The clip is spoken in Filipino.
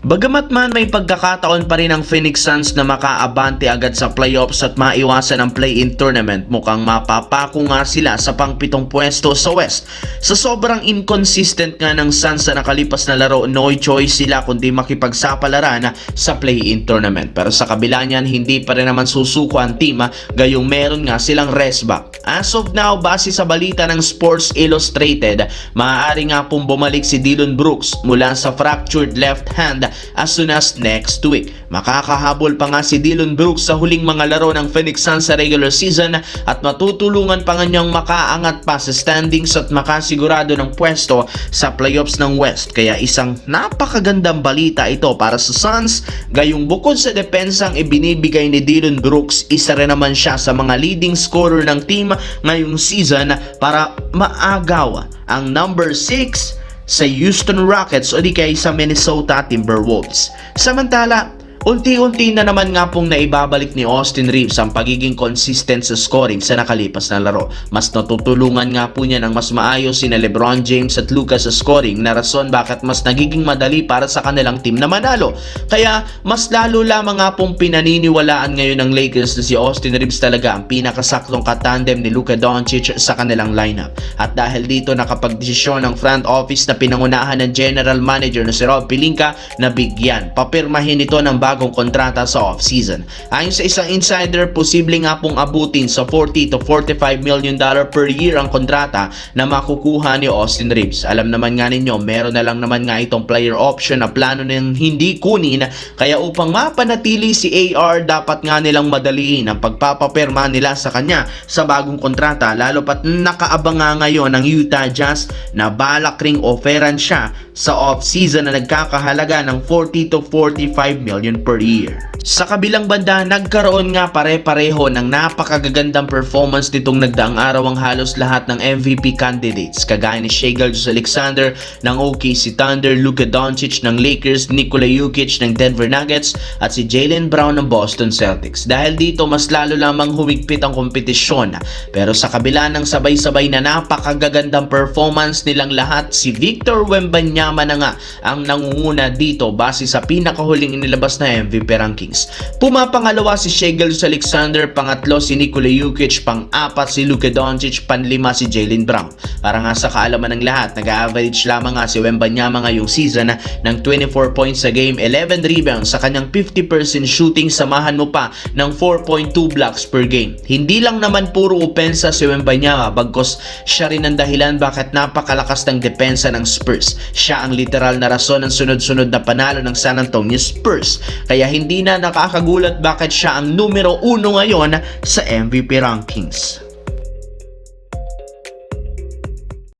Bagamat man may pagkakataon pa rin ang Phoenix Suns na makaabante agad sa playoffs at maiwasan ang play-in tournament, mukhang mapapako nga sila sa pang-pitong pwesto sa West. Sa sobrang inconsistent nga ng Suns sa nakalipas na laro, no choice sila kundi makipagsapalaran sa play-in tournament. Pero sa kabila niyan, hindi pa rin naman susuko ang team, gayong meron nga silang rest back. As of now, base sa balita ng Sports Illustrated, maaari nga pong bumalik si Dillon Brooks mula sa fractured left hand as soon as next week. Makakahabol pa nga si Dillon Brooks sa huling mga laro ng Phoenix Suns sa regular season at matutulungan pa nga niyang makaangat pa sa standings at makasigurado ng pwesto sa playoffs ng West. Kaya isang napakagandang balita ito para sa Suns, gayong bukod sa depensang ibinibigay ni Dillon Brooks, isa rin naman siya sa mga leading scorer ng team ngayong season para maagaw ang number 6 sa Houston Rockets o di kaya sa Minnesota Timberwolves. Samantala, unti-unti na naman nga pong naibabalik ni Austin Reeves ang pagiging consistent sa scoring sa nakalipas na laro. Mas natutulungan nga po niya ng mas maayos sina LeBron James at Luka sa scoring, na rason bakit mas nagiging madali para sa kanilang team na manalo. Kaya mas lalo lamang nga pong pinaniniwalaan ngayon ng Lakers na si Austin Reeves talaga ang pinakasaklong katandem ni Luka Doncic sa kanilang lineup. At dahil dito nakapagdesisyon ng front office na pinangunahan ng general manager na si Rob Pelinka na bigyan, papirmahin ito ng bagong kontrata sa off-season. Ayon sa isang insider, posible nga pong abutin sa $40 to $45 million per year ang kontrata na makukuha ni Austin Reeves. Alam naman nga ninyo, meron na lang naman nga itong player option na plano nang hindi kunin, kaya upang mapanatili si AR, dapat nga nilang madaliin ang pagpapapirma nila sa kanya sa bagong kontrata, lalo pat nakaabang nga ngayon ng Utah Jazz na balak ring offeran siya sa off-season na nagkakahalaga ng $40 to $45 million per year. Sa kabilang banda, nagkaroon nga pare-pareho ng napakagagandang performance nitong nagdaang araw ang halos lahat ng MVP candidates, kagaya ni Shai Gilgeous-Alexander ng OKC Thunder, Luka Doncic ng Lakers, Nikola Jokic ng Denver Nuggets at si Jaylen Brown ng Boston Celtics. Dahil dito, mas lalo lamang humigpit ang kompetisyon. Pero sa kabila ng sabay-sabay na napakagagandang performance nilang lahat, si Victor Wembanyama na nga ang nangunguna dito base sa pinakahuling inilabas na MVP rankings. Pumapangalawa si Shai Gilgeous-Alexander, pangatlo si Nikola Jokic, pang-apat si Luka Doncic, panlima si Jaylen Brown. Para nga sa kaalaman ng lahat, nag-average lamang nga si Wembanyama ngayong season ng 24 points a game, 11 rebounds sa kanyang 50% shooting, samahan mo pa ng 4.2 blocks per game. Hindi lang naman puro opensa si Wembanyama, bagkos siya rin ang dahilan bakit napakalakas ng depensa ng Spurs. Siya ang literal na rason ng sunod-sunod na panalo ng San Antonio Spurs. Kaya hindi na nakakagulat bakit siya ang numero 1 ngayon sa MVP rankings.